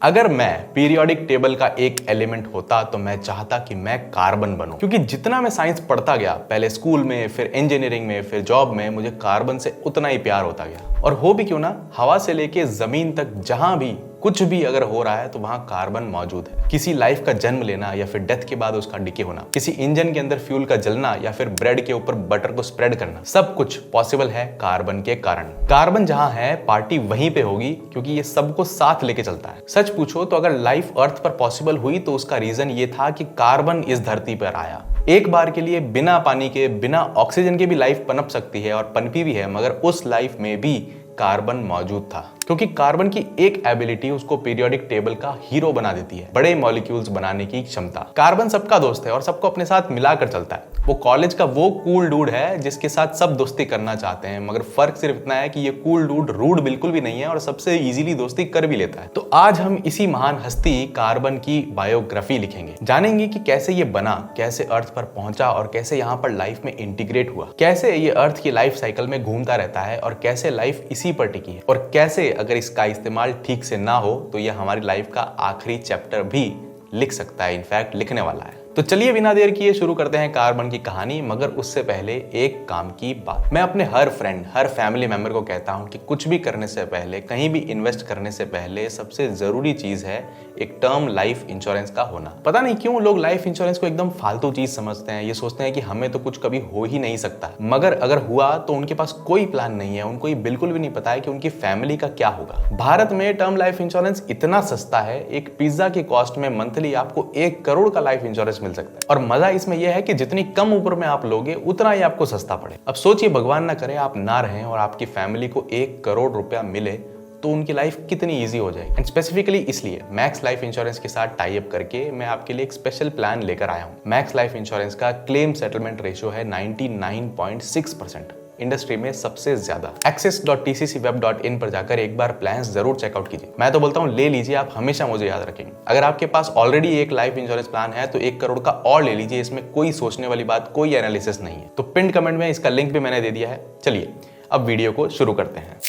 अगर मैं periodic table का एक एलिमेंट होता तो मैं चाहता कि मैं कार्बन बनूं, क्योंकि जितना मैं साइंस पढ़ता गया, पहले स्कूल में, फिर इंजीनियरिंग में, फिर जॉब में, मुझे कार्बन से उतना ही प्यार होता गया। और हो भी क्यों ना, हवा से लेके जमीन तक जहां भी कुछ भी अगर हो रहा है तो वहां कार्बन मौजूद है। किसी लाइफ का जन्म लेना या फिर डेथ के बाद उसका डिके होना, किसी इंजन के अंदर फ्यूल का जलना या फिर ब्रेड के ऊपर बटर को स्प्रेड करना, सब कुछ पॉसिबल है कार्बन के कारण। कार्बन जहां है पार्टी वहीं पे होगी, क्योंकि ये सबको साथ लेके चलता है। सच पूछो तो अगर लाइफ अर्थ पर पॉसिबल हुई तो उसका रीजन ये था कि कार्बन इस धरती पर आया। एक बार के लिए बिना पानी के, बिना ऑक्सीजन के भी लाइफ पनप सकती है और पनपी भी है, मगर उस लाइफ में भी कार्बन मौजूद था, क्योंकि कार्बन की एक एबिलिटी उसको पीरियोडिक टेबल का हीरो बना देती है, बड़े मॉलिक्यूल्स बनाने की क्षमता। कार्बन सबका दोस्त है और सबको अपने साथ मिलाकर चलता है। वो कॉलेज का वो कूल डूड है जिसके साथ सब दोस्ती करना चाहते हैं, मगर फर्क सिर्फ इतना है कि ये कूल डूड रूड बिल्कुल भी नहीं है और सबसे इजीली दोस्ती कर भी लेता है। तो आज हम इसी महान हस्ती कार्बन की बायोग्राफी लिखेंगे, जानेंगे कि कैसे ये बना, कैसे अर्थ पर पहुंचा और कैसे यहाँ पर लाइफ में इंटीग्रेट हुआ, कैसे ये अर्थ की लाइफ साइकिल में घूमता रहता है और कैसे लाइफ इसी पर टिकी है, और कैसे अगर इसका इस्तेमाल ठीक से ना हो तो यह हमारी लाइफ का आखिरी चैप्टर भी लिख सकता है, इनफैक्ट लिखने वाला है। तो चलिए बिना देर किए शुरू करते हैं कार्बन की कहानी। मगर उससे पहले एक काम की बात, मैं अपने हर फ्रेंड, हर फैमिली मेंबर को कहता हूं कि कुछ भी करने से पहले, कहीं भी इन्वेस्ट करने से पहले सबसे जरूरी चीज है एक टर्म लाइफ इंश्योरेंस का होना। पता नहीं क्यों लोग लाइफ इंश्योरेंस को एकदम फालतू चीज समझते हैं। ये सोचते हैं कि हमें तो कुछ कभी हो ही नहीं सकता, मगर अगर हुआ तो उनके पास कोई प्लान नहीं है। उनको ये बिल्कुल भी नहीं पता है कि उनकी फैमिली का क्या होगा। भारत में टर्म लाइफ इंश्योरेंस इतना सस्ता है, एक पिज्जा की कॉस्ट में मंथली आपको 1 करोड़ का लाइफ इंश्योरेंस मिल सकता है। और मजा इसमें यह है कि जितनी कम उम्र में आप लोगे उतना ही आपको सस्ता पड़े। अब सोचिए, भगवान ना करे आप ना रहें और आपकी फैमिली को 1 करोड़ रुपया मिले तो उनकी लाइफ कितनी इजी हो जाएगी। एंड स्पेसिफिकली इसलिए मैक्स लाइफ इंश्योरेंस के साथ टाई अप करके मैं आपके लिए एक स्पेशल प्लान लेकर आया हूं। मैक्स लाइफ इंश्योरेंस का क्लेम सेटलमेंट रेशियो है 99.6%, इंडस्ट्री में सबसे ज्यादा। access.tccweb.in पर जाकर एक बार प्लान्स जरूर चेकआउट कीजिए। मैं तो बोलता हूं ले लीजिए, आप हमेशा मुझे याद रखेंगे। अगर आपके पास ऑलरेडी एक लाइफ इंश्योरेंस प्लान है तो 1 करोड़ का और ले लीजिए, इसमें कोई सोचने वाली बात, कोई एनालिसिस नहीं है। तो पिन कमेंट में इसका लिंक भी मैंने दे दिया है। चलिए अब वीडियो को शुरू करते हैं।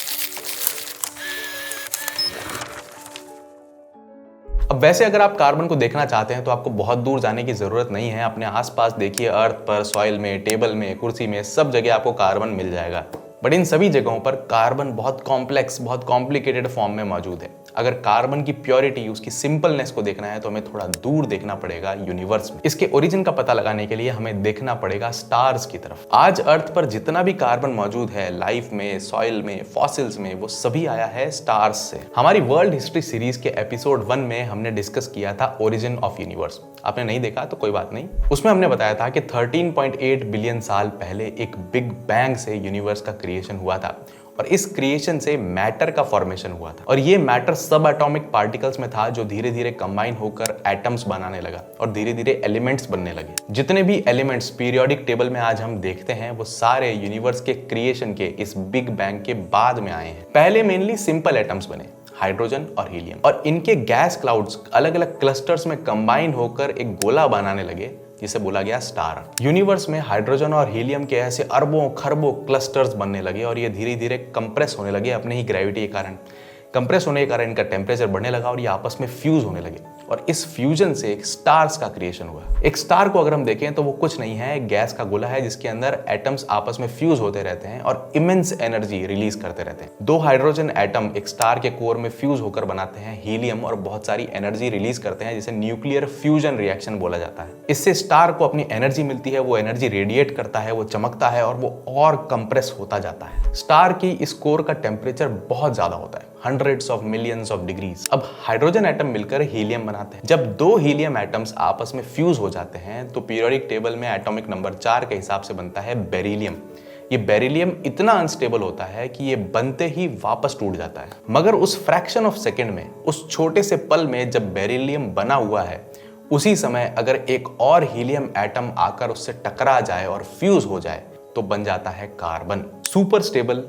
अब वैसे अगर आप कार्बन को देखना चाहते हैं तो आपको बहुत दूर जाने की जरूरत नहीं है। अपने आसपास देखिए, अर्थ पर, सॉइल में, टेबल में, कुर्सी में, सब जगह आपको कार्बन मिल जाएगा। बट इन सभी जगहों पर कार्बन बहुत कॉम्प्लेक्स, बहुत कॉम्प्लिकेटेड फॉर्म में मौजूद है। अगर कार्बन की प्योरिटी, उसकी सिंपलनेस को देखना है तो हमें थोड़ा दूर देखना पड़ेगा, यूनिवर्स में। इसके ओरिजिन का पता लगाने के लिए हमें देखना पड़ेगा स्टार्स की तरफ। आज अर्थ पर जितना भी कार्बन मौजूद है, लाइफ में, सॉइल में, फॉसिल्स में, वो सभी आया है स्टार्स से। हमारी वर्ल्ड हिस्ट्री सीरीज के एपिसोड 1 में हमने डिस्कस किया था ओरिजिन ऑफ यूनिवर्स। आपने नहीं देखा तो कोई बात नहीं। उसमें हमने बताया था कि 13.8 बिलियन साल पहले एक बिग बैंग से यूनिवर्स का क्रिएशन हुआ था और इस क्रिएशन से मैटर का फॉर्मेशन हुआ था। और ये मैटर सब एटॉमिक पार्टिकल्स में था जो धीरे धीरे कंबाइन होकर एटम्स बनाने लगा और धीरे धीरे एलिमेंट्स बनने लगे। जितने भी एलिमेंट्स पीरियोडिक टेबल में आज हम देखते हैं वो सारे यूनिवर्स के क्रिएशन के इस बिग बैंग के बाद में आए हैं। पहले मेनली सिंपल एटम्स बने, हाइड्रोजन और हीलियम, और इनके गैस क्लाउड्स अलग अलग क्लस्टर्स में कंबाइन होकर एक गोला बनाने लगे जिसे बोला गया स्टार। यूनिवर्स में हाइड्रोजन और हीलियम के ऐसे अरबों खरबों क्लस्टर्स बनने लगे और ये धीरे धीरे कंप्रेस होने लगे अपने ही ग्रेविटी के कारण। कंप्रेस होने के कारण इनका टेम्परेचर बढ़ने लगा और ये आपस में फ्यूज होने लगे और इस फ्यूजन से एक स्टार्स का क्रिएशन हुआ। एक स्टार को अगर हम देखें तो वो कुछ नहीं है, एक गैस का गोला है जिसके अंदर एटम्स आपस में फ्यूज होते रहते हैं और इमेंस एनर्जी रिलीज करते रहते हैं। 2 हाइड्रोजन एटम एक स्टार के कोर में फ्यूज होकर बनाते हैं हीलियम और बहुत सारी एनर्जी रिलीज करते हैं जिसे न्यूक्लियर फ्यूजन रिएक्शन बोला जाता है। इससे स्टार को अपनी एनर्जी मिलती है, वो एनर्जी रेडिएट करता है, वो चमकता है और वो और कंप्रेस होता जाता है। स्टार की इस कोर का टेम्परेचर बहुत ज्यादा होता है, hundreds of millions of degrees। अब हाइड्रोजन एटम मिलकर हीलियम बनाते हैं। जब 2 हीलियम एटम्स आपस में फ्यूज हो जाते हैं तो पीरियोडिक टेबल में एटॉमिक नंबर 4 के हिसाब से बनता है बेरिलियम। ये बेरिलियम इतना अनस्टेबल होता है कि ये बनते ही वापस टूट जाता है। मगर उस फ्रैक्शन ऑफ सेकेंड में, उस छोटे से पल में जब बेरिलियम बना हुआ है, उसी समय अगर एक और हीलियम एटम आकर उससे टकरा जाए और फ्यूज हो जाए तो बन जाता है carbon. Super stable,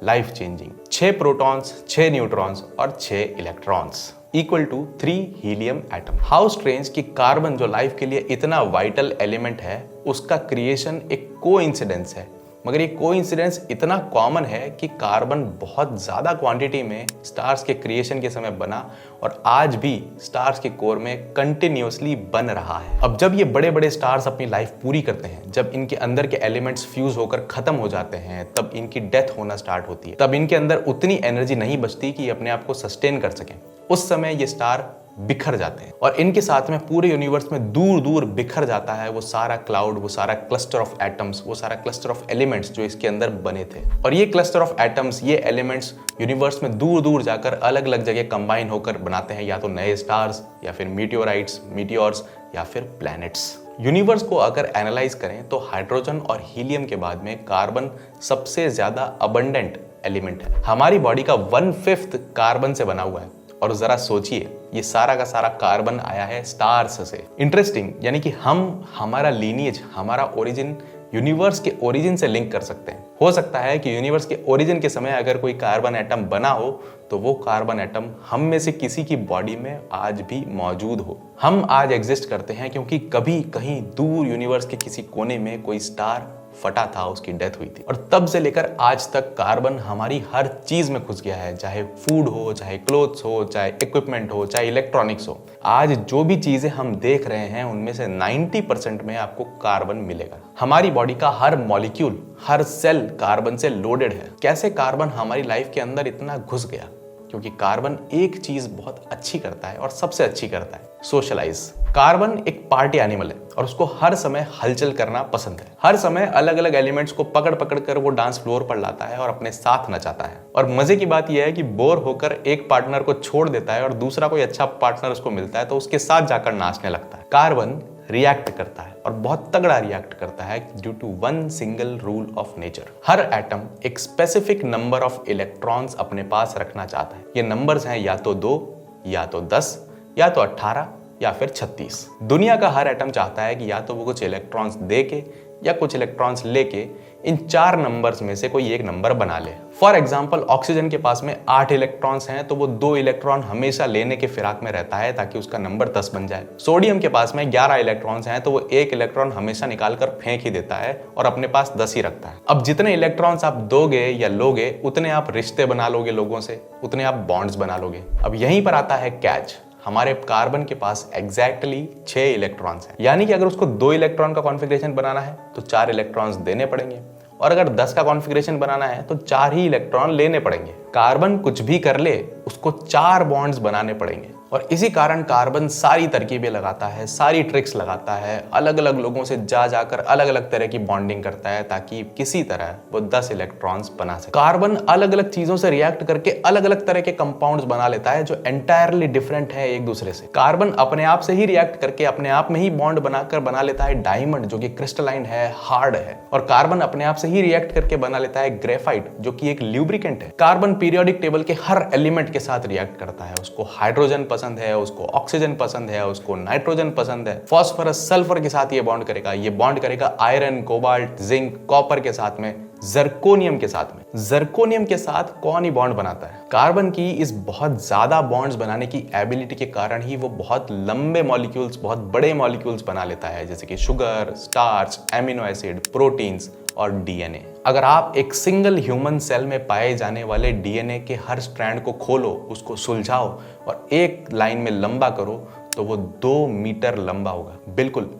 life changing. 6 protons, 6 neutrons और 6 electrons equal to 3 helium atom. How strange कि कार्बन जो लाइफ के लिए इतना वाइटल एलिमेंट है, उसका क्रिएशन एक कोइंसिडेंस है, मगर ये कोइंसिडेंस इतना कॉमन है कि कार्बन बहुत ज्यादा क्वांटिटी में स्टार्स के क्रिएशन के समय बना और आज भी स्टार्स के कोर में कंटिन्यूअसली बन रहा है। अब जब ये बड़े बड़े स्टार्स अपनी लाइफ पूरी करते हैं, जब इनके अंदर के एलिमेंट्स फ्यूज होकर खत्म हो जाते हैं, तब इनकी डेथ होना स्टार्ट होती है। तब इनके अंदर उतनी एनर्जी नहीं बचती कि अपने आप को सस्टेन कर सकें। उस समय ये स्टार बिखर जाते हैं और इनके साथ में पूरे यूनिवर्स में दूर दूर बिखर जाता है वो सारा क्लाउड, वो सारा क्लस्टर ऑफ एटम्स, वो सारा क्लस्टर ऑफ एलिमेंट्स जो इसके अंदर बने थे। और ये क्लस्टर ऑफ एटम्स, ये एलिमेंट्स यूनिवर्स में दूर दूर जाकर अलग अलग जगह कंबाइन होकर बनाते हैं या तो नए स्टार्स या फिर मीटियोराइट्स, मीटियोर्स या फिर प्लैनेट्स। यूनिवर्स को अगर एनालाइज करें तो हाइड्रोजन और हीलियम के बाद में कार्बन सबसे ज्यादा अबंडेंट एलिमेंट है। हमारी बॉडी का 1/5 कार्बन से बना हुआ है और जरा सोचिए ये सारा का सारा कार्बन आया है स्टार्स से। इंटरेस्टिंग, यानी कि हमारा लीनिएज, हमारा ओरिजिन यूनिवर्स के ओरिजिन से लिंक कर सकते हैं। हो सकता है कि यूनिवर्स के ओरिजिन के समय अगर कोई कार्बन एटम बना हो तो वो कार्बन एटम हम में से किसी की बॉडी में आज भी मौजूद हो। हम आज एग्जिस्ट करते हैं क्योंकि कभी कहीं दूर यूनिवर्स के किसी कोने में कोई स्टार फटा था, उसकी डेथ हुई थी। और तब से लेकर आज तक कार्बन हमारी हर चीज में घुस गया है, चाहे फूड हो, चाहे क्लोथ्स हो, चाहे इक्विपमेंट हो, चाहे इलेक्ट्रॉनिक्स हो। आज जो भी चीजें हम देख रहे हैं उनमें से 90% में आपको कार्बन मिलेगा। हमारी बॉडी का हर मॉलिक्यूल, हर सेल कार्बन से लोडेड है। कैसे कार्बन हमारी लाइफ के अंदर इतना घुस गया? क्योंकि कार्बन एक चीज बहुत अच्छी करता है और सबसे अच्छी करता है, सोशलाइज। कार्बन एक पार्टी एनिमल है और उसको हर समय हलचल करना पसंद है। हर समय अलग अलग एलिमेंट्स को पकड़ पकड़ कर वो डांस फ्लोर पर लाता है और अपने साथ नचाता है। और मजे की बात यह है कि बोर होकर एक पार्टनर को छोड़ देता है और दूसरा कोई अच्छा पार्टनर उसको मिलता है तो उसके साथ जाकर नाचने लगता है। कार्बन रिएक्ट करता है और बहुत तगड़ा रिएक्ट करता है due to one single rule of nature. हर एटम एक स्पेसिफिक नंबर ऑफ इलेक्ट्रॉन्स अपने पास रखना चाहता है। ये नंबर्स हैं या तो 2, या तो 10, या तो 18 या फिर 36। दुनिया का हर एटम चाहता है कि या तो वो कुछ इलेक्ट्रॉन्स दे के या कुछ इलेक्ट्रॉन्स लेके इन 4 नंबर्स में से कोई एक नंबर बना ले। फॉर एग्जाम्पल, ऑक्सीजन के पास में 8 इलेक्ट्रॉन्स हैं तो वो 2 इलेक्ट्रॉन हमेशा लेने के फिराक में रहता है ताकि उसका नंबर 10 बन जाए। सोडियम के पास में 11 इलेक्ट्रॉन्स हैं तो वो 1 इलेक्ट्रॉन हमेशा निकाल कर फेंक ही देता है और अपने पास 10 ही रखता है। अब जितने इलेक्ट्रॉन्स आप दोगे या लोगे उतने आप रिश्ते बना लोगे लोगों से, उतने आप बॉन्ड्स बना लोगे। अब यहीं पर आता है कैच। हमारे कार्बन के पास एग्जैक्टली 6 इलेक्ट्रॉन्स हैं, यानी कि अगर उसको 2 इलेक्ट्रॉन का कॉन्फ़िगरेशन बनाना है तो 4 इलेक्ट्रॉन्स देने पड़ेंगे और अगर 10 का कॉन्फ़िगरेशन बनाना है तो 4 ही इलेक्ट्रॉन लेने पड़ेंगे। कार्बन कुछ भी कर ले उसको 4 बॉन्ड्स बनाने पड़ेंगे और इसी कारण कार्बन सारी तरकीबें लगाता है, सारी ट्रिक्स लगाता है, अलग अलग लोगों से जा जाकर अलग अलग तरह की बॉन्डिंग करता है ताकि किसी तरह वो 10 इलेक्ट्रॉन्स बना सके। कार्बन अलग अलग चीजों से रिएक्ट करके अलग अलग तरह के कंपाउंड्स बना लेता है जो एंटायरली डिफरेंट है एक दूसरे से। कार्बन अपने आप से ही रिएक्ट करके अपने आप में ही बॉन्ड बनाकर बना लेता है डायमंड जो कि क्रिस्टलाइन है, हार्ड है। और कार्बन अपने आप से ही रिएक्ट करके बना लेता है ग्रेफाइट जो कि एक ल्यूब्रिकेंट है। कार्बन पीरियोडिक टेबल के हर एलिमेंट के साथ रिएक्ट करता है। उसको हाइड्रोजन पसंद है, उसको ऑक्सीजन पसंद है, उसको नाइट्रोजन पसंद है। फास्फोरस सल्फर के साथ ये बॉन्ड करेगा। ये बॉन्ड करेगा आयरन, कोबाल्ट, जिंक, कॉपर के साथ में, जर्कोनियम के साथ में। जर्कोनियम के साथ कौन ही बॉन्ड बनाता है? कार्बन की इस बहुत ज्यादा बॉन्ड्स बनाने की एबिलिटी के कारण ही वो बहुत लंबे मॉलिक्यूल्स, बहुत बड़े मॉलिक्यूल्स बना लेता है, जैसे कि sugar, starch, amino acid, proteins और डीएनए। अगर आप एक सिंगल ह्यूमन सेल में पाए जाने वाले डीएनए के हर स्ट्रैंड को खोलो, उसको सुलझाओ और एक लाइन में लंबा करो तो वो 2 मीटर लंबा होगा। बिल्कुल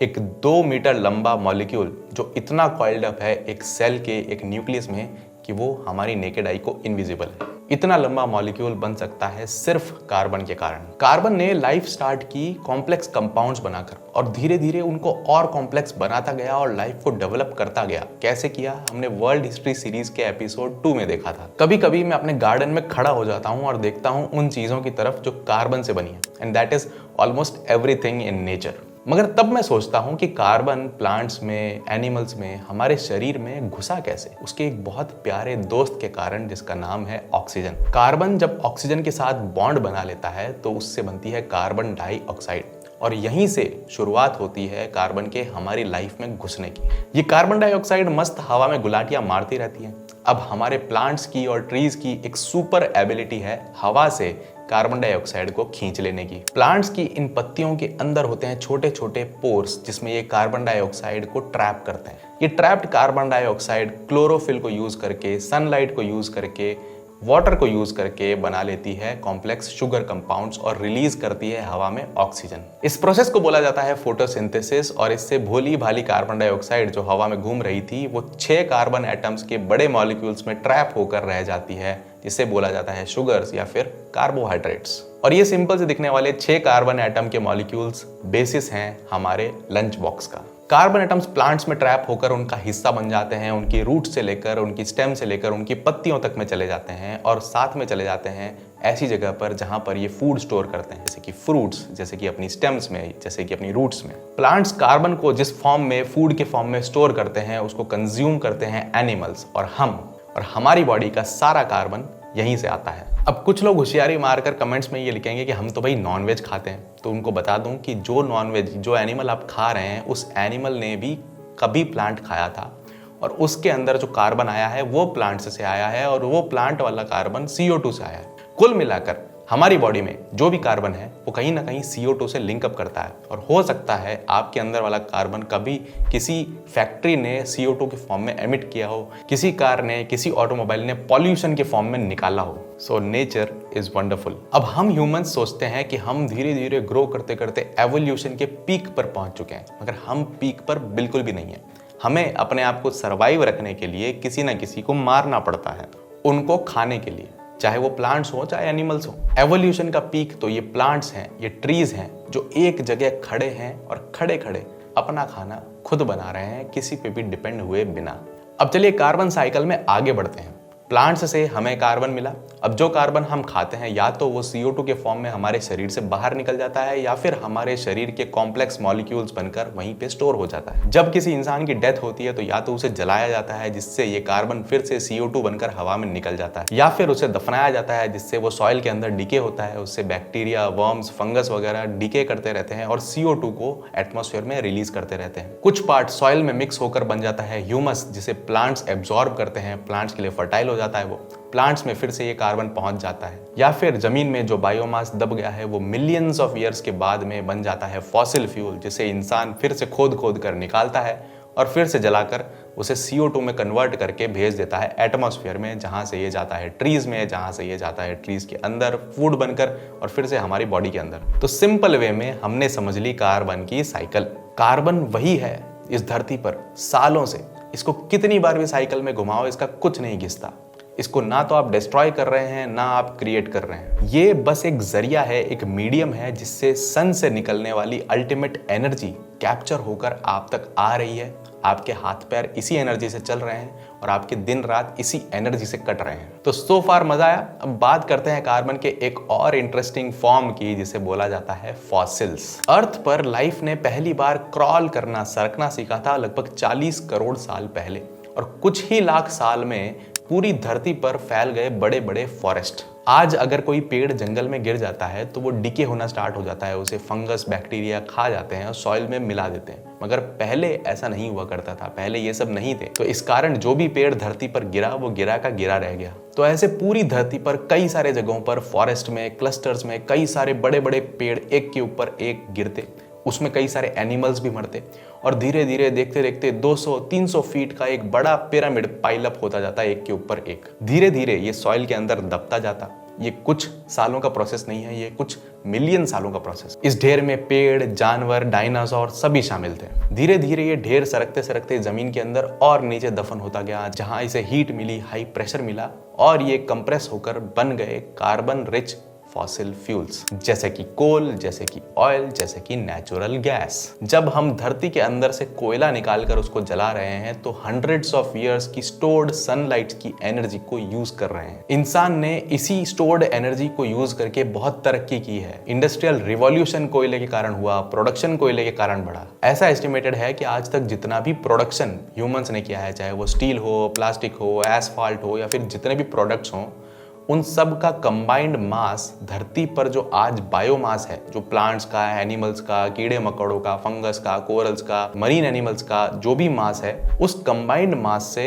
एक 2 मीटर लंबा मॉलिक्यूल जो इतना कॉइल्ड अप है एक सेल के एक न्यूक्लियस में कि वो हमारी नेकेड आई को इनविजिबल है। इतना लंबा मॉलिक्यूल बन सकता है सिर्फ कार्बन के कारण। कार्बन ने लाइफ स्टार्ट की कॉम्प्लेक्स कंपाउंड्स बनाकर और धीरे धीरे उनको और कॉम्प्लेक्स बनाता गया और लाइफ को डेवलप करता गया। कैसे किया? हमने वर्ल्ड हिस्ट्री सीरीज के एपिसोड 2 में देखा था। कभी कभी मैं अपने गार्डन में खड़ा हो जाता हूँ और देखता हूँ उन चीजों की तरफ जो कार्बन से बनी है, and that is almost everything in nature. मगर तब मैं सोचता हूं कि कार्बन प्लांट्स में, एनिमल्स में, हमारे शरीर में घुसा कैसे? उसके एक बहुत प्यारे दोस्त के कारण जिसका नाम है ऑक्सीजन। कार्बन जब ऑक्सीजन के साथ बॉन्ड बना लेता है तो उससे बनती है कार्बन डाइऑक्साइड और यहीं से शुरुआत होती है कार्बन के हमारी लाइफ में घुसने की। ये कार्बन डाइऑक्साइड मस्त हवा में गुलाटियां मारती रहती हैं। अब हमारे प्लांट्स की और ट्रीज की एक सुपर एबिलिटी है हवा से कार्बन डाइऑक्साइड को खींच लेने की। प्लांट्स की इन पत्तियों के अंदर होते हैं छोटे छोटे पोर्स जिसमें ये कार्बन डाइऑक्साइड को ट्रैप करते हैं। ये ट्रैप्ड कार्बन डाइऑक्साइड क्लोरोफिल को यूज करके, सनलाइट को यूज करके, वाटर को यूज करके बना लेती है कॉम्प्लेक्स शुगर कंपाउंड्स और रिलीज करती है हवा में ऑक्सीजन। इस प्रोसेस को बोला जाता है फोटोसिंथेसिस और इससे भोली भाली कार्बन डाइऑक्साइड जो हवा में घूम रही थी वो 6 कार्बन एटम्स के बड़े मॉलिक्यूल्स में ट्रैप होकर रह जाती है, जिसे बोला जाता है शुगर्स या फिर कार्बोहाइड्रेट्स। और ये सिंपल से दिखने वाले 6 कार्बन एटम के मॉलिक्यूल्स बेसिस हैं हमारे लंच बॉक्स का। कार्बन एटम्स प्लांट्स में ट्रैप होकर उनका हिस्सा बन जाते हैं, उनकी रूट से लेकर, उनकी स्टेम से लेकर, उनकी पत्तियों तक में चले जाते हैं और साथ में चले जाते हैं ऐसी जगह पर जहां पर ये फूड स्टोर करते हैं, जैसे कि फ्रूट्स, जैसे कि अपनी स्टेम्स में, जैसे कि अपनी रूट्स में। प्लांट्स कार्बन को जिस फॉर्म में, फूड के फॉर्म में स्टोर करते हैं उसको कंज्यूम करते हैं एनिमल्स और हमारी बॉडी का सारा कार्बन यहीं से आता है। अब कुछ लोग होशियारी मारकर कमेंट्स में ये लिखेंगे कि हम तो भाई नॉनवेज खाते हैं, तो उनको बता दूं कि जो नॉनवेज, जो एनिमल आप खा रहे हैं उस एनिमल ने भी कभी प्लांट खाया था और उसके अंदर जो कार्बन आया है वो प्लांट से आया है और वो प्लांट वाला कार्बन CO2 से आया है। कुल मिलाकर हमारी बॉडी में जो भी कार्बन है वो कहीं ना कहीं CO2 से लिंकअप करता है और हो सकता है आपके अंदर वाला कार्बन कभी किसी फैक्ट्री ने CO2 के फॉर्म में एमिट किया हो, किसी कार ने, किसी ऑटोमोबाइल ने पॉल्यूशन के फॉर्म में निकाला हो। So nature is wonderful. अब हम ह्यूमंस सोचते हैं कि हम धीरे धीरे ग्रो करते करते एवोल्यूशन के पीक पर पहुंच चुके हैं, मगर हम पीक पर बिल्कुल भी नहीं है। हमें अपने आप को सर्वाइव रखने के लिए किसी ना किसी को मारना पड़ता है, उनको खाने के लिए, चाहे वो प्लांट्स हो चाहे एनिमल्स हो। एवोल्यूशन का पीक तो ये प्लांट्स हैं, ये ट्रीज हैं जो एक जगह खड़े हैं और खड़े खड़े अपना खाना खुद बना रहे हैं, किसी पे भी डिपेंड हुए बिना। अब चलिए कार्बन साइकिल में आगे बढ़ते हैं। प्लांट्स से हमें कार्बन मिला। अब जो कार्बन हम खाते हैं या तो वो CO2 के फॉर्म में हमारे शरीर से बाहर निकल जाता है या फिर हमारे शरीर के कॉम्प्लेक्स मॉलिक्यूल्स बनकर वहीं पे स्टोर हो जाता है। जब किसी इंसान की डेथ होती है तो या तो उसे जलाया जाता है जिससे ये कार्बन फिर से CO2 बनकर हवा में निकल जाता है, या फिर उसे दफनाया जाता है जिससे वो सॉइल के अंदर डिके होता है, उससे बैक्टीरिया, वर्म्स, फंगस वगैरह डिके करते रहते हैं और CO2 को एटमॉस्फेयर में रिलीज करते रहते हैं। कुछ पार्ट सॉइल में मिक्स होकर बन जाता है ह्यूमस, जिसे प्लांट्स एब्जॉर्ब करते हैं, प्लांट्स के लिए फर्टाइल हो जाता है वो। प्लांट्स में फिर से ये कार्बन पहुंच जाता है, या फिर जमीन में जो बायोमास दब गया है वो मिलियंस ऑफ ईयर्स के बाद में बन जाता है फॉसिल फ्यूल, जिसे इंसान फिर से खोद खोद कर निकालता है और फिर से जलाकर उसे CO2 में कन्वर्ट करके भेज देता है एटमॉस्फेयर में, जहां से ये जाता है ट्रीज में, जहां से ये जाता है ट्रीज के अंदर फूड बनकर और फिर से हमारी बॉडी के अंदर। तो सिंपल वे में हमने समझ ली कार्बन की साइकिल। कार्बन वही है इस धरती पर सालों से, इसको कितनी बार भी साइकिल में घुमाओ इसका कुछ नहीं घिसता। इसको ना तो आप डिस्ट्रॉय कर रहे हैं ना आप क्रिएट कर रहे हैं। ये बस एक जरिया है, एक मीडियम है जिससे सन से निकलने वाली अल्टीमेट एनर्जी कैप्चर होकर आप तक आ रही है। आपके हाथ पैर इसी एनर्जी से चल रहे हैं और आपके दिन रात इसी एनर्जी से कट रहे हैं। तो सो फार मजा आया। अब बात करते हैं कार्बन के एक और इंटरेस्टिंग फॉर्म की, जिसे बोला जाता है फॉसिल्स। अर्थ पर लाइफ ने पहली बार क्रॉल करना, सरकना सीखा था लगभग 40 करोड़ साल पहले, और कुछ ही लाख साल में पूरी धरती पर फैल गए बड़े बड़े फॉरेस्ट। आज अगर कोई पेड़ जंगल में गिर जाता है तो वो डिके होना स्टार्ट हो जाता है, उसे फंगस, बैक्टीरिया खा जाते हैं और सॉइल में मिला देते हैं। मगर पहले ऐसा नहीं हुआ करता था, पहले ये सब नहीं थे, तो इस कारण जो भी पेड़ धरती पर गिरा वो गिरा का गिरा रह गया। तो ऐसे पूरी धरती पर कई सारे जगहों पर फॉरेस्ट में, क्लस्टर्स में कई सारे बड़े बड़े पेड़ एक के ऊपर एक गिरते, उसमें कई सारे एनिमल्स भी मरते और धीरे धीरे देखते देखते 200-300 फीट का एक बड़ा पिरामिड पाइलअप होता जाता है, एक के ऊपर एक। धीरे धीरे ये सॉइल के अंदर दबता जाता। ये कुछ सालों का प्रोसेस नहीं है, ये कुछ मिलियन सालों का प्रोसेस। इस ढेर में पेड़, जानवर, डायनासोर सभी शामिल थे। धीरे धीरे ये ढेर सरकते सरकते जमीन के अंदर और नीचे दफन होता गया, जहां इसे हीट मिली, हाई प्रेशर मिला और ये कंप्रेस होकर बन गए कार्बन रिच फॉसिल फ्यूल्स, जैसे कि कोल, जैसे कि ऑयल, जैसे कि नेचुरल गैस। जब हम धरती के अंदर से कोयला निकालकर उसको जला रहे हैं तो हंड्रेड्स ऑफ ईयर्स की स्टोर्ड सनलाइट की एनर्जी को यूज कर रहे हैं। इंसान ने इसी स्टोर्ड एनर्जी को यूज करके बहुत तरक्की की है। इंडस्ट्रियल रिवॉल्यूशन कोयले के कारण हुआ, प्रोडक्शन कोयले के कारण बढ़ा। ऐसा एस्टिमेटेड है कि आज तक जितना भी प्रोडक्शन ह्यूमंस ने किया है, चाहे वो स्टील हो, प्लास्टिक हो, एसफाल्ट हो या फिर जितने भी प्रोडक्ट्स हों, उन सब का कंबाइंड मास धरती पर जो आज बायोमास है, जो प्लांट्स का, एनिमल्स का, कीड़े मकोड़ों का, फंगस का, कोरल्स का, मरीन एनिमल्स का जो भी मास है, उस कंबाइंड मास से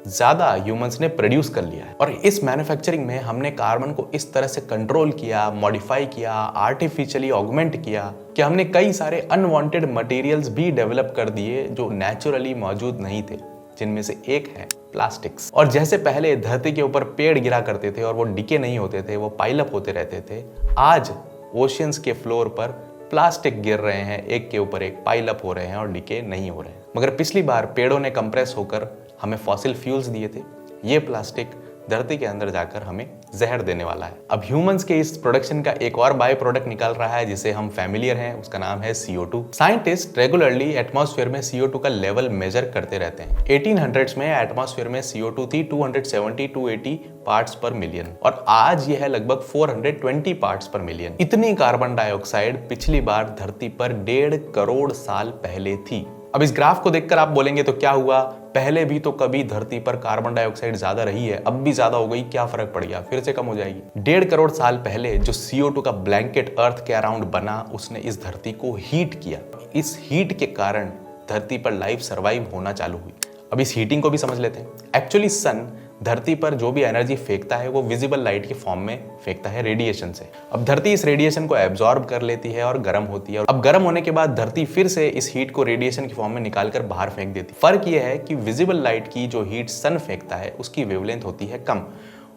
ज्यादा ह्यूमंस ने प्रोड्यूस कर लिया है। और इस मैन्युफैक्चरिंग में हमने कार्बन को इस तरह से कंट्रोल किया, मॉडिफाई किया, आर्टिफिशियली ऑगमेंट किया कि हमने कई सारे अनवांटेड मटेरियल्स भी डेवलप कर दिए जो नेचुरली मौजूद नहीं थे, जिनमें से एक है प्लास्टिक्स। और जैसे पहले धरती के ऊपर पेड़ गिरा करते थे और वो डिके नहीं होते थे, वो पाइलअप होते रहते थे, आज ओशियंस के फ्लोर पर प्लास्टिक गिर रहे हैं, एक के ऊपर एक पाइलअप हो रहे हैं और डिके नहीं हो रहे हैं। मगर पिछली बार पेड़ों ने कंप्रेस होकर हमें फॉसिल फ्यूल्स दिए थे, ये प्लास्टिक धरती के अंदर जाकर हमें जहर देने वाला है। अब ह्यूमंस के इस प्रोडक्शन का एक और बाय प्रोडक्ट निकल रहा है जिसे हम फैमिलियर हैं, उसका नाम है CO2। साइंटिस्ट रेगुलरली एटमॉस्फेयर में CO2 का लेवल मेजर करते रहते हैं। 1800s में एटमॉस्फेयर में CO2 थी 270-280 पार्ट्स पर मिलियन और आज यह है लगभग 420 पार्ट्स पर मिलियन। इतनी कार्बन डाइऑक्साइड पिछली बार धरती पर 1.5 करोड़ साल पहले थी। अब इस ग्राफ को देखकर आप बोलेंगे तो क्या हुआ, पहले भी तो कभी धरती पर कार्बन डाइऑक्साइड ज्यादा रही है, अब भी ज्यादा हो गई, क्या फर्क पड़ गया, फिर से कम हो जाएगी। 1.5 करोड़ साल पहले जो CO2 का ब्लैंकेट अर्थ के अराउंड बना, उसने इस धरती को हीट किया। इस हीट के कारण धरती पर लाइफ सर्वाइव होना चालू हुई। अब इस हीटिंग को भी समझ लेते हैं। एक्चुअली सन धरती पर जो भी एनर्जी फेंकता है वो विजिबल लाइट के फॉर्म में फेंकता है, रेडिएशन से। अब धरती इस रेडिएशन को एब्जॉर्ब कर लेती है और गर्म होती है। अब गर्म होने के बाद धरती फिर से इस हीट को रेडिएशन के फॉर्म में निकालकर बाहर फेंक देती है। फर्क यह है कि विजिबल लाइट की जो हीट सन फेंकता है उसकी वेवलेंथ होती है कम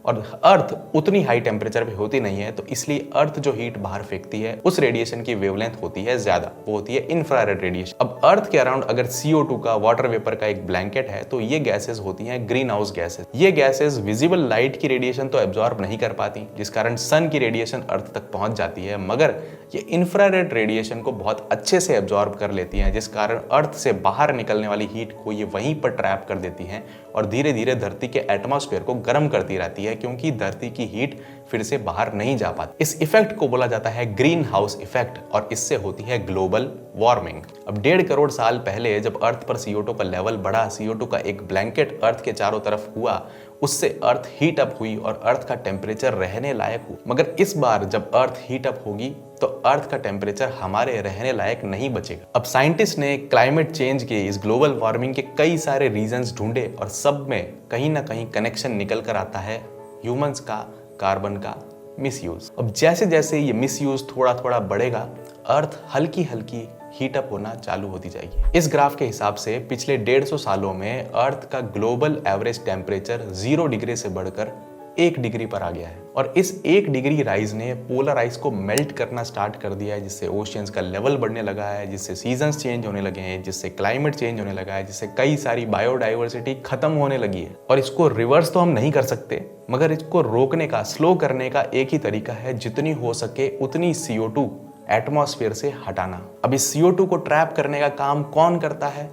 और अर्थ उतनी हाई टेम्परेचर पे होती नहीं है, तो इसलिए अर्थ जो हीट बाहर फेंकती है उस रेडिएशन की वेवलेंथ होती है ज्यादा, वो होती है इंफ्रारेड रेडिएशन। अब अर्थ के अराउंड अगर CO2 का वाटर वेपर का एक ब्लैंकेट है तो ये गैसेस होती हैं ग्रीन हाउस गैसेस। ये गैसेस विजिबल लाइट की रेडिएशन तो एब्जॉर्ब नहीं कर पाती, जिस कारण सन की रेडिएशन अर्थ तक पहुंच जाती है, मगर ये इंफ्रारेड रेडिएशन को बहुत अच्छे से एब्जॉर्ब कर लेती हैं, जिस कारण अर्थ से बाहर निकलने वाली हीट को ये वहीं पर ट्रैप कर देती हैं और धीरे धीरे धरती के एटमॉस्फेयर को गर्म करती रहती है, क्योंकि धरती की हीट फिर से बाहर नहीं जा पाती। इस इफेक्ट को बोला जाता है ग्रीन हाउस इफेक्ट और इससे होती है ग्लोबल वार्मिंग। अब 1.5 करोड़ साल पहले जब अर्थ पर CO2 का लेवल बढ़ा, CO2 का एक ब्लैंकेट अर्थ के चारों तरफ हुआ, उससे अर्थ हीट अप हुई और अर्थ का टेम्परेचर रहने लायक हुआ। मगर इस बार जब अर्थ हीट अप होगी तो अर्थ का टेम्परेचर हमारे रहने लायक नहीं बचेगा। अब साइंटिस्ट ने क्लाइमेट चेंज के, इस ग्लोबल वार्मिंग के कई सारे रीजंस ढूंढे और सब में कहीं ना कहीं कनेक्शन निकल कर आता है ह्यूमंस का कार्बन का मिसयूज। अब जैसे जैसे ये मिसयूज थोड़ा थोड़ा बढ़ेगा, अर्थ हल्की हल्की हीटअप होना चालू होती जाएगी। इस ग्राफ के हिसाब से पिछले 150 सालों में अर्थ का ग्लोबल एवरेज टेम्परेचर 0 डिग्री से बढ़कर 1 डिग्री पर आ गया है और इस 1 डिग्री राइज ने पोलर आइस को मेल्ट करना स्टार्ट कर दिया है, जिससे ओशियंस का लेवल बढ़ने लगा है, जिससे सीजन्स चेंज होने लगे हैं, जिससे क्लाइमेट चेंज होने लगा है, जिससे कई सारी बायोडाइवर्सिटी खत्म होने लगी है। और इसको रिवर्स तो हम नहीं कर सकते, मगर इसको रोकने का, स्लो करने का एक ही तरीका है, जितनी हो सके उतनी CO2 एटमॉस्फेयर से हटाना। अब इस CO2 को ट्रैप करने का काम कौन करता है?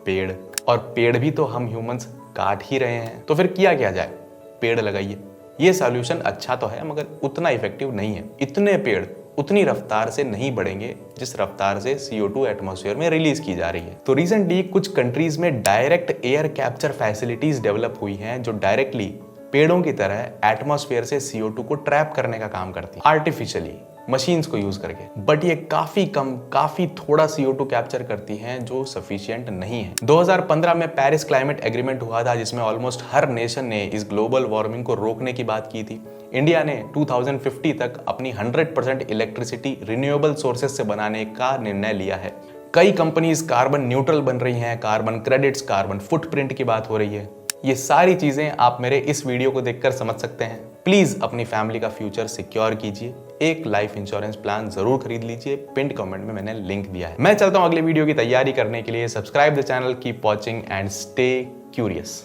पेड़। और पेड़ भी तो हम ह्यूमंस काट ही रहे हैं, तो फिर किया क्या जाए? पेड़ लगाइए। ये सॉल्यूशन अच्छा तो है मगर उतना इफेक्टिव नहीं है। इतने पेड़ उतनी रफ्तार से नहीं बढ़ेंगे जिस रफ्तार से CO2 एटमॉस्फेयर में रिलीज की जा रही है। तो रिसेंटली कुछ कंट्रीज में direct air capture facilities develop हुई हैं जो डायरेक्टली पेड़ों की तरह एटमॉस्फेयर से CO2 को ट्रैप करने का काम करती है, आर्टिफिशियली मशीन्स को यूज करके। बट ये काफी कम, काफी थोड़ा CO2 कैप्चर करती हैं, जो सफिशिएंट नहीं है। 2015 में पेरिस क्लाइमेट एग्रीमेंट हुआ था, जिसमें ऑलमोस्ट हर नेशन ने इस ग्लोबल वार्मिंग को रोकने की बात की थी। इंडिया ने 2050 तक अपनी 100% इलेक्ट्रिसिटी रिन्यूएबल सोर्सेज से बनाने का निर्णय लिया है। कई कंपनीज कार्बन न्यूट्रल बन रही हैं, कार्बन क्रेडिट्स, कार्बन फुटप्रिंट की बात हो रही है। ये सारी चीजें आप मेरे इस वीडियो को देखकर समझ सकते हैं। प्लीज अपनी फैमिली का फ्यूचर सिक्योर कीजिए, एक लाइफ इंश्योरेंस प्लान जरूर खरीद लीजिए। पिंड कमेंट में मैंने लिंक दिया है। मैं चलता हूं अगले वीडियो की तैयारी करने के लिए। Subscribe the channel, keep watching and stay curious.